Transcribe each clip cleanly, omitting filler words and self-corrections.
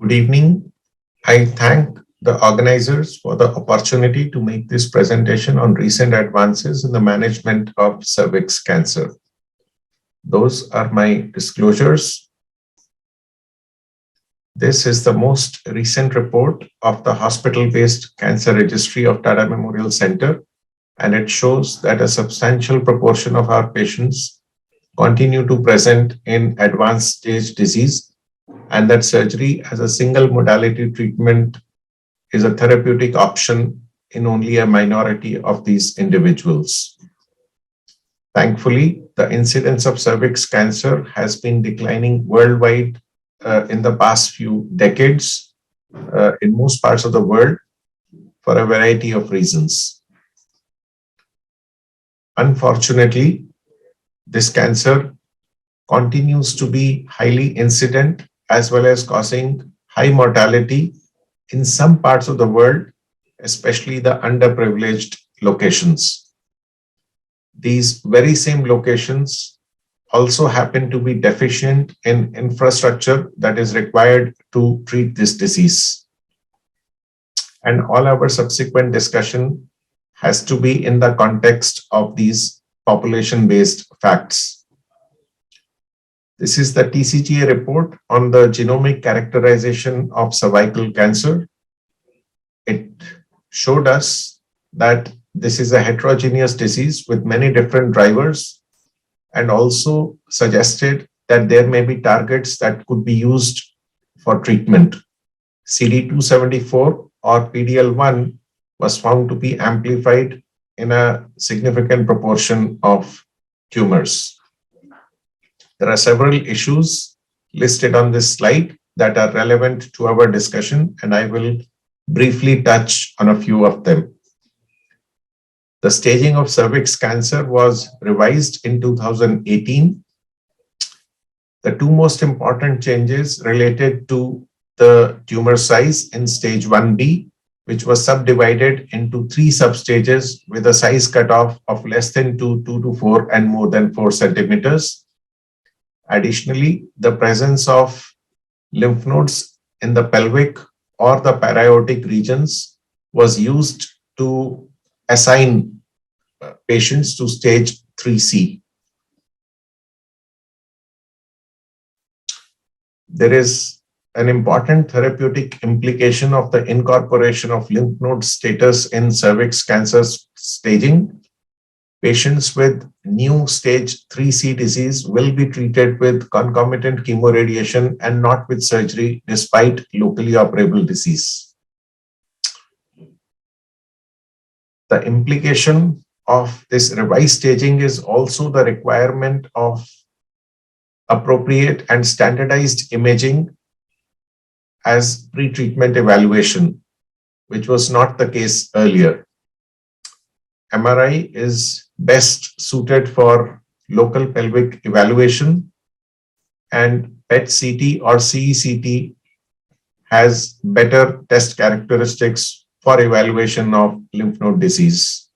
Good evening. I thank the organizers for the opportunity to make this presentation on recent advances in the management of cervix cancer. Those are my disclosures. This is the most recent report of the hospital-based cancer registry of Tata Memorial Center, and it shows that a substantial proportion of our patients continue to present in advanced stage disease, and that surgery as a single modality treatment is a therapeutic option in only a minority of these individuals. Thankfully, the incidence of cervix cancer has been declining worldwide in the past few decades in most parts of the world for a variety of reasons. Unfortunately, this cancer continues to be highly incident as well as causing high mortality in some parts of the world, especially the underprivileged locations. These very same locations also happen to be deficient in infrastructure that is required to treat this disease. And all our subsequent discussion has to be in the context of these population-based facts. This is the TCGA report on the genomic characterization of cervical cancer. It showed us that this is a heterogeneous disease with many different drivers, and also suggested that there may be targets that could be used for treatment. CD274 or PDL1 was found to be amplified in a significant proportion of tumors. There are several issues listed on this slide that are relevant to our discussion, and I will briefly touch on a few of them. The staging of cervix cancer was revised in 2018. The two most important changes related to the tumor size in stage 1B, which was subdivided into 3 substages with a size cutoff of less than 2 to 4, and more than 4 centimeters. Additionally, the presence of lymph nodes in the pelvic or the para-aortic regions was used to assign patients to stage 3C. There is an important therapeutic implication of the incorporation of lymph node status in cervix cancer staging. Patients with new stage 3C disease will be treated with concomitant chemoradiation and not with surgery despite locally operable disease. The implication of this revised staging is also the requirement of appropriate and standardized imaging as pre-treatment evaluation, which was not the case earlier. MRI is best suited for local pelvic evaluation, and PET-CT or CECT has better test characteristics for evaluation of lymph node disease.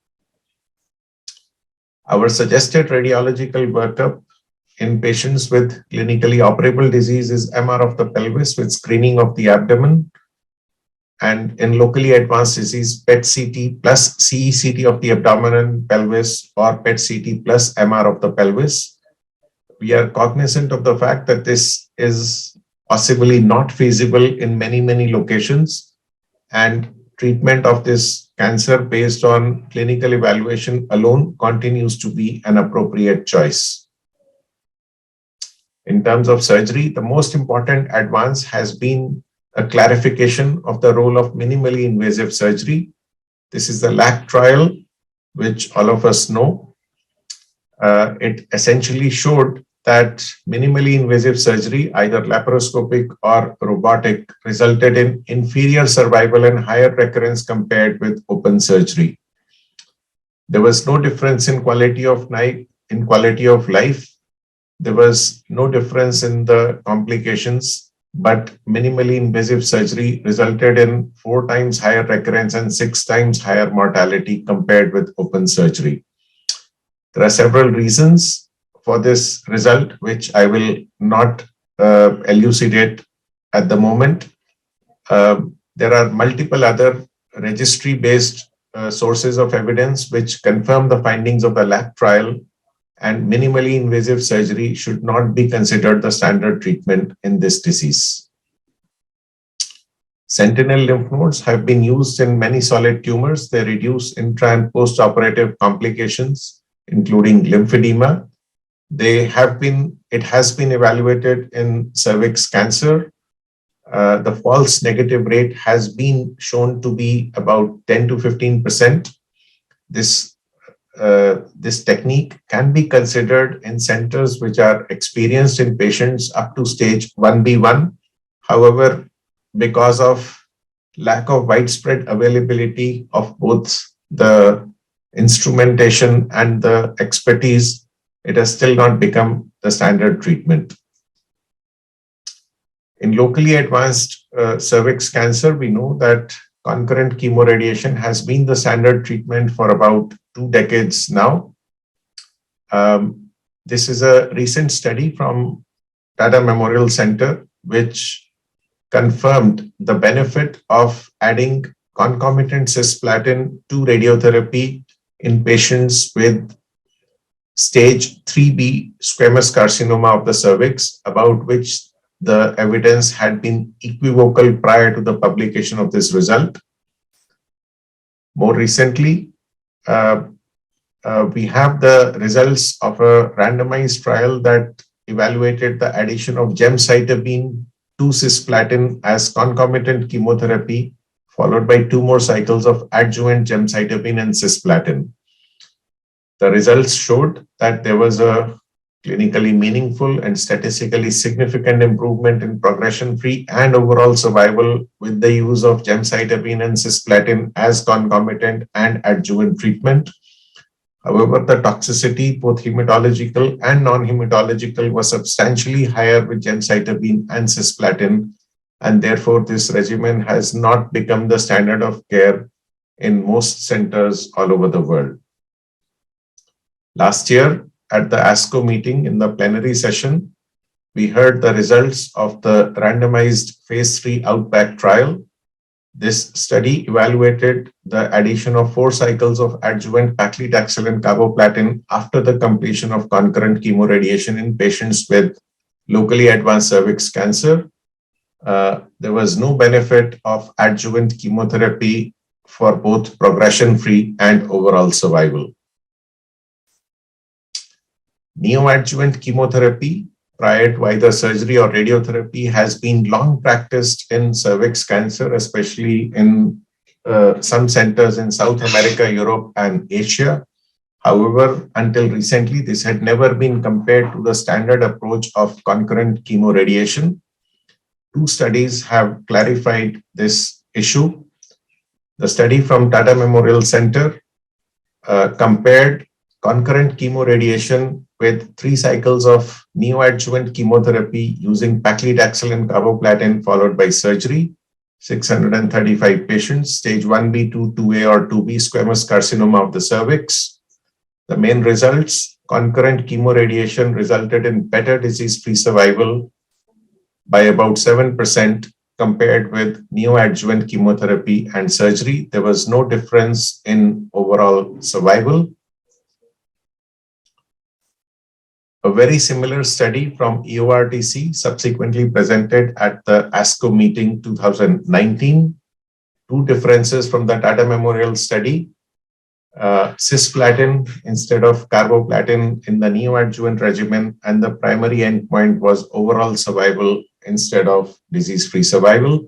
Our suggested radiological workup in patients with clinically operable disease is MR of the pelvis with screening of the abdomen, and in locally advanced disease, PET-CT plus CECT of the abdomen and pelvis, or PET-CT plus MR of the pelvis. We are cognizant of the fact that this is possibly not feasible in many locations, and treatment of this cancer based on clinical evaluation alone continues to be an appropriate choice. In terms of surgery, the most important advance has been a clarification of the role of minimally invasive surgery. This is the LAC trial, which all of us know. It essentially showed that minimally invasive surgery, either laparoscopic or robotic, resulted in inferior survival and higher recurrence compared with open surgery. There was no difference in quality of life. There was no difference in the complications, but minimally invasive surgery resulted in 4 times higher recurrence and 6 times higher mortality compared with open surgery. There are several reasons for this result, which I will not elucidate at the moment, There are multiple other registry-based sources of evidence which confirm the findings of the lab trial, and minimally invasive surgery should not be considered the standard treatment in this disease. Sentinel lymph nodes have been used in many solid tumors. They reduce intra and post-operative complications, including lymphedema. It has been evaluated in cervix cancer. The false negative rate has been shown to be about 10 to 15%. This technique can be considered in centers which are experienced in patients up to stage 1B1. However, because of lack of widespread availability of both the instrumentation and the expertise, it has still not become the standard treatment. In locally advanced cervix cancer, we know that concurrent chemoradiation has been the standard treatment for about 2 decades now. This is a recent study from Tata Memorial Center, which confirmed the benefit of adding concomitant cisplatin to radiotherapy in patients with stage 3B squamous carcinoma of the cervix, about which the evidence had been equivocal prior to the publication of this result. More recently, we have the results of a randomized trial that evaluated the addition of gemcitabine to cisplatin as concomitant chemotherapy, followed by 2 more cycles of adjuvant gemcitabine and cisplatin. The results showed that there was a clinically meaningful and statistically significant improvement in progression-free and overall survival with the use of gemcitabine and cisplatin as concomitant and adjuvant treatment. However, the toxicity, both hematological and non-hematological, was substantially higher with gemcitabine and cisplatin, and therefore this regimen has not become the standard of care in most centers all over the world. Last year, at the ASCO meeting in the plenary session, we heard the results of the randomized phase 3 Outback trial. This study evaluated the addition of 4 cycles of adjuvant paclitaxel and carboplatin after the completion of concurrent chemoradiation in patients with locally advanced cervix cancer. There was no benefit of adjuvant chemotherapy for both progression-free and overall survival. Neoadjuvant chemotherapy prior to either surgery or radiotherapy has been long practiced in cervix cancer, especially in some centers in South America, Europe, and Asia. However, until recently, this had never been compared to the standard approach of concurrent chemoradiation. 2 studies have clarified this issue. The study from Tata Memorial Center compared concurrent chemoradiation with 3 cycles of neoadjuvant chemotherapy using paclitaxel and carboplatin followed by surgery. 635 patients, stage 1B, 2, 2A or 2B squamous carcinoma of the cervix. The main results, concurrent chemoradiation resulted in better disease-free survival by about 7% compared with neoadjuvant chemotherapy and surgery. There was no difference in overall survival. A very similar study from EORTC subsequently presented at the ASCO meeting 2019. 2 differences from the Tata Memorial study. Cisplatin instead of carboplatin in the neoadjuvant regimen, and the primary endpoint was overall survival instead of disease-free survival.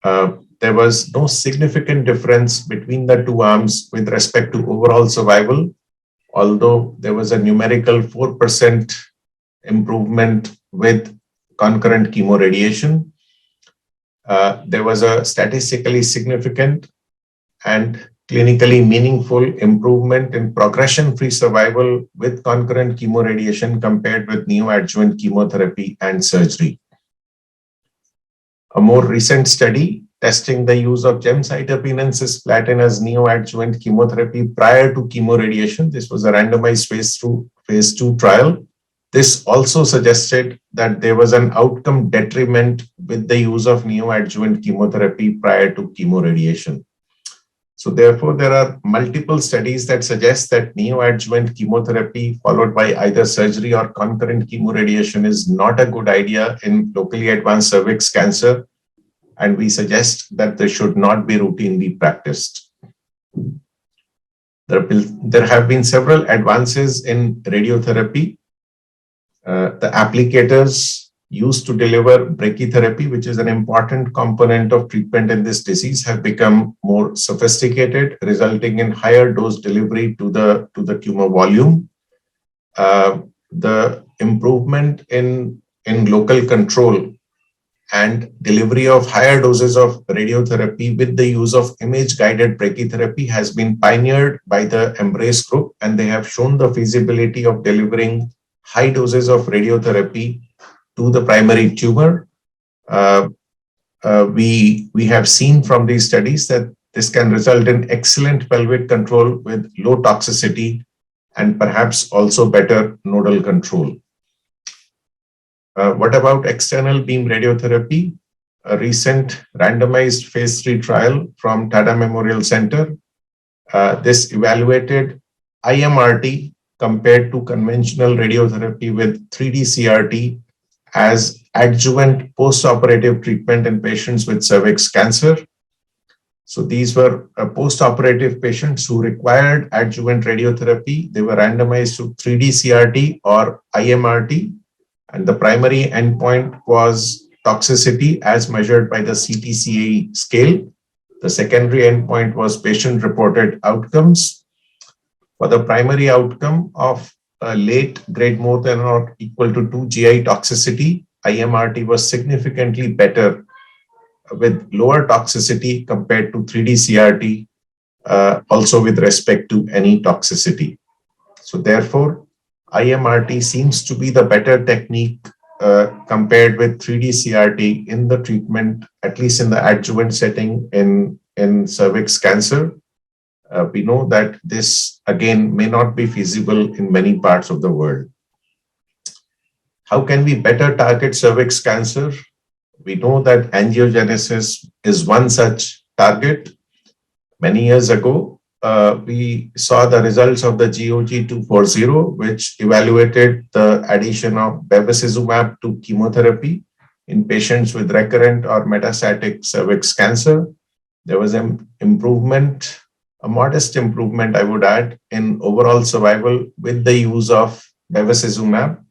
There was no significant difference between the 2 arms with respect to overall survival, although there was a numerical 4% improvement with concurrent chemoradiation. There was a statistically significant and clinically meaningful improvement in progression-free survival with concurrent chemoradiation compared with neoadjuvant chemotherapy and surgery. A more recent study testing the use of gemcitabine and cisplatin as neoadjuvant chemotherapy prior to chemoradiation. This was a randomized phase 2 trial. This also suggested that there was an outcome detriment with the use of neoadjuvant chemotherapy prior to chemoradiation. So therefore, there are multiple studies that suggest that neoadjuvant chemotherapy followed by either surgery or concurrent chemoradiation is not a good idea in locally advanced cervix cancer, and we suggest that they should not be routinely practiced. There have been several advances in radiotherapy. The applicators used to deliver brachytherapy, which is an important component of treatment in this disease, have become more sophisticated, resulting in higher dose delivery to the tumor volume. The improvement in local control and delivery of higher doses of radiotherapy with the use of image-guided brachytherapy has been pioneered by the Embrace group, and they have shown the feasibility of delivering high doses of radiotherapy to the primary tumor. We have seen from these studies that this can result in excellent pelvic control with low toxicity and perhaps also better nodal control. What about external beam radiotherapy? A recent randomized phase 3 trial from Tata Memorial Center. This evaluated IMRT compared to conventional radiotherapy with 3D CRT as adjuvant post-operative treatment in patients with cervix cancer. So these were post-operative patients who required adjuvant radiotherapy. They were randomized to 3D CRT or IMRT. And the primary endpoint was toxicity as measured by the CTCAE scale. The secondary endpoint was patient-reported outcomes. For the primary outcome of late grade more than or equal to 2 GI toxicity, IMRT was significantly better with lower toxicity compared to 3D CRT, also with respect to any toxicity. So therefore, IMRT seems to be the better technique compared with 3D CRT in the treatment, at least in the adjuvant setting in cervix cancer. We know that this, again, may not be feasible in many parts of the world. How can we better target cervix cancer? We know that angiogenesis is one such target. Many years ago, we saw the results of the GOG 240, which evaluated the addition of bevacizumab to chemotherapy in patients with recurrent or metastatic cervix cancer. There was an improvement, a modest improvement, I would add, in overall survival with the use of bevacizumab.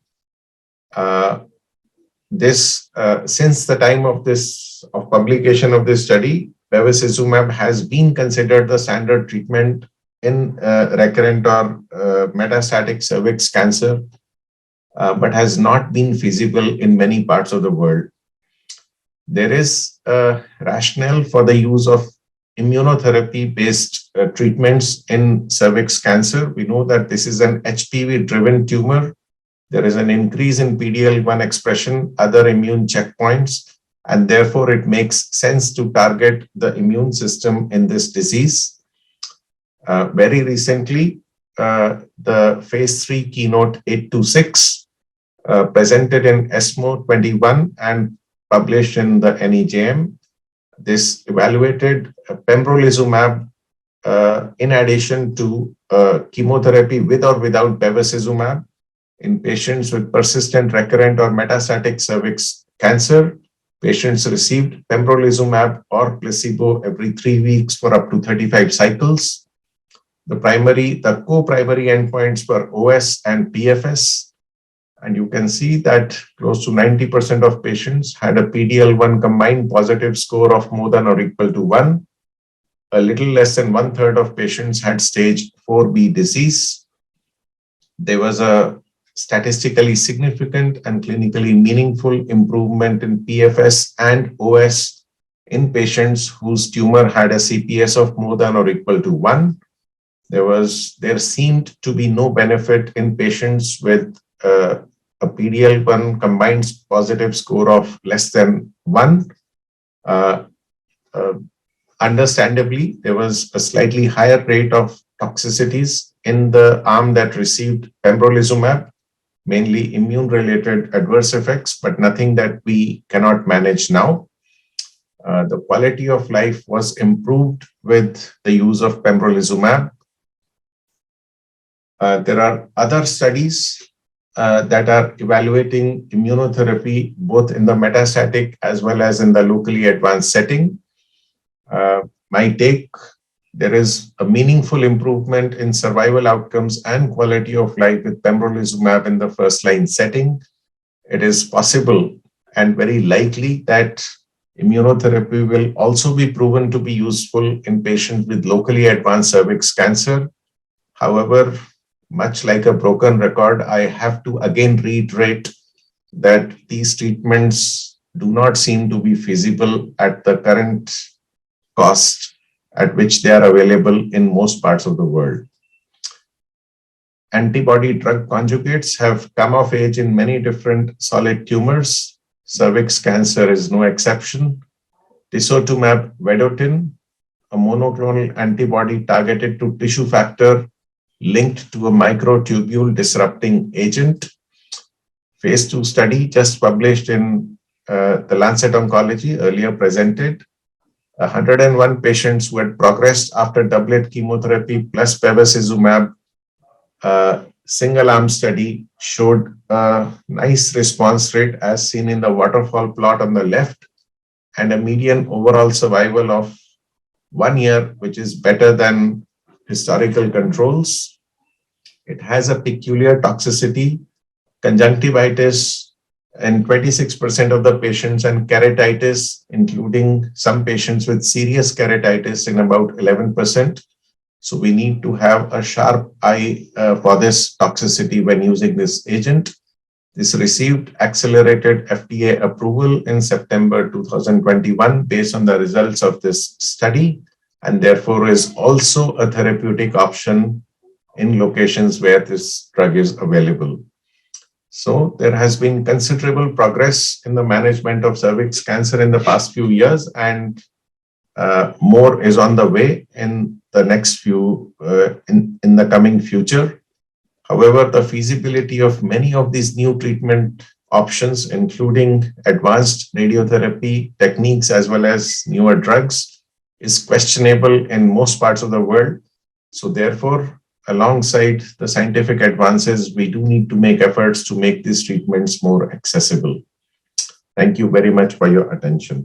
Since the time of publication of this study, bevacizumab has been considered the standard treatment in recurrent or metastatic cervix cancer, but has not been feasible in many parts of the world. There is a rationale for the use of immunotherapy-based treatments in cervix cancer. We know that this is an HPV-driven tumor. There is an increase in PD-L1 expression, other immune checkpoints, and therefore it makes sense to target the immune system in this disease. Very recently, the phase 3 keynote 826 presented in ESMO 21 and published in the NEJM. This evaluated pembrolizumab in addition to chemotherapy with or without bevacizumab in patients with persistent recurrent or metastatic cervix cancer. Patients received pembrolizumab or placebo every 3 weeks for up to 35 cycles. The co-primary endpoints were OS and PFS. And you can see that close to 90% of patients had a PD-L1 combined positive score of more than or equal to 1. A little less than 1/3 of patients had stage 4B disease. There was a statistically significant and clinically meaningful improvement in PFS and OS in patients whose tumor had a CPS of more than or equal to 1. There seemed to be no benefit in patients with a PD-L1 combined positive score of less than 1. Understandably, there was a slightly higher rate of toxicities in the arm that received pembrolizumab. mainly immune-related adverse effects, but nothing that we cannot manage now. The quality of life was improved with the use of pembrolizumab. There are other studies that are evaluating immunotherapy both in the metastatic as well as in the locally advanced setting. My take, there is a meaningful improvement in survival outcomes and quality of life with pembrolizumab in the first-line setting. It is possible and very likely that immunotherapy will also be proven to be useful in patients with locally advanced cervix cancer. However, much like a broken record, I have to again reiterate that these treatments do not seem to be feasible at the current cost at which they are available in most parts of the world. Antibody drug conjugates have come of age in many different solid tumors. Cervix cancer is no exception. Tisotumab vedotin, a monoclonal antibody targeted to tissue factor linked to a microtubule disrupting agent. Phase 2 study just published in the Lancet Oncology, earlier presented. 101 patients who had progressed after doublet chemotherapy plus bevacizumab, single-arm study showed a nice response rate as seen in the waterfall plot on the left, and a median overall survival of 1 year, which is better than historical controls. It has a peculiar toxicity, conjunctivitis in 26% of the patients, and keratitis, including some patients with serious keratitis in about 11%. So we need to have a sharp eye for this toxicity when using this agent. This received accelerated FDA approval in September 2021 based on the results of this study, and therefore is also a therapeutic option in locations where this drug is available. So there has been considerable progress in the management of cervix cancer in the past few years, and more is on the way in the next few, in the coming future. However, the feasibility of many of these new treatment options, including advanced radiotherapy techniques as well as newer drugs, is questionable in most parts of the world. So therefore, alongside the scientific advances, we do need to make efforts to make these treatments more accessible. Thank you very much for your attention.